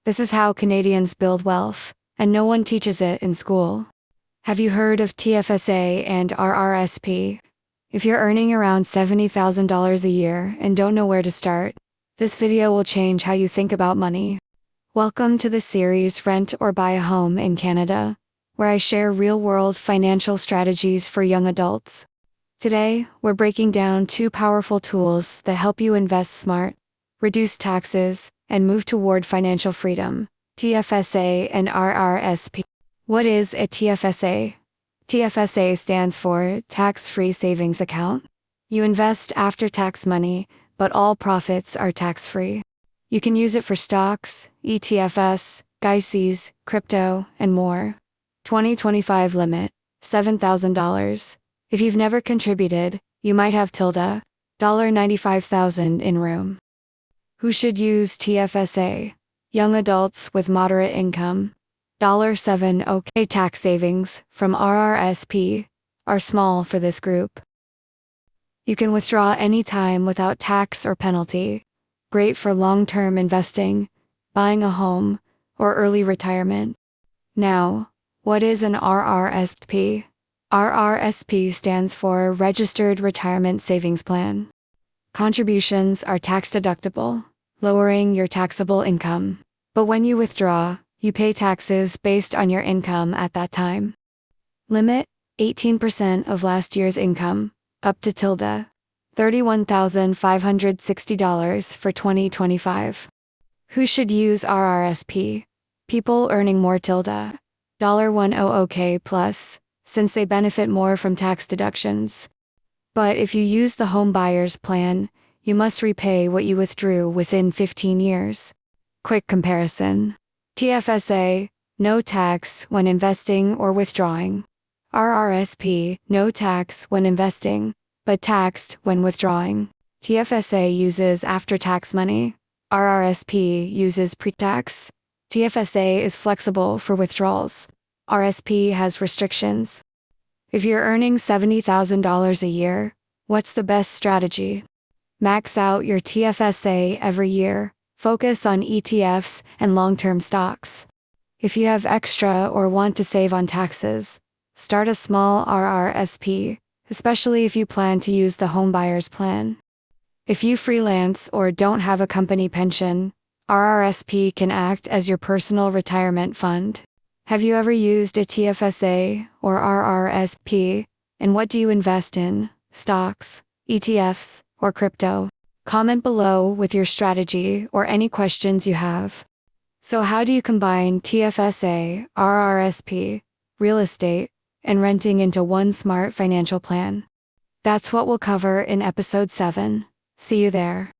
This is how Canadians build wealth, and no one teaches it in school. Have you heard of TFSA and RRSP? If you're earning around $70,000 a year and don't know where to start, this video will change how you think about money. Welcome to the series Rent or Buy a Home in Canada, where I share real-world financial strategies for young adults. Today, we're breaking down two powerful tools that help you invest smart, reduce taxes, and move toward financial freedom: TFSA and RRSP. What is a TFSA? TFSA stands for Tax-Free Savings Account. You invest after-tax money, but all profits are tax-free. You can use it for stocks, ETFs, GICs, crypto, and more. 2025 limit, $7,000. If you've never contributed, you might have $95,000 in room. Who should use TFSA? Young adults with moderate income. $7,000 tax savings from RRSP are small for this group. You can withdraw anytime without tax or penalty. Great for long-term investing, buying a home, or early retirement. Now, what is an RRSP? RRSP stands for Registered Retirement Savings Plan. Contributions are tax-deductible, lowering your taxable income. But when you withdraw, you pay taxes based on your income at that time. Limit, 18% of last year's income, up to $31,560 for 2025. Who should use RRSP? People earning more $100K plus, since they benefit more from tax deductions. But if you use the home buyer's plan, you must repay what you withdrew within 15 years. Quick comparison. TFSA, no tax when investing or withdrawing. RRSP, no tax when investing, but taxed when withdrawing. TFSA uses after-tax money. RRSP uses pre-tax. TFSA is flexible for withdrawals. RSP has restrictions. If you're earning $70,000 a year, what's the best strategy? Max out your TFSA every year. Focus on ETFs and long-term stocks. If you have extra or want to save on taxes, start a small RRSP, especially if you plan to use the homebuyer's plan. If you freelance or don't have a company pension, RRSP can act as your personal retirement fund. Have you ever used a TFSA or RRSP, and what do you invest in? Stocks, ETFs, or crypto? Comment below with your strategy or any questions you have. So how do you combine TFSA, RRSP, real estate, and renting into one smart financial plan? That's what we'll cover in episode 7. See you there.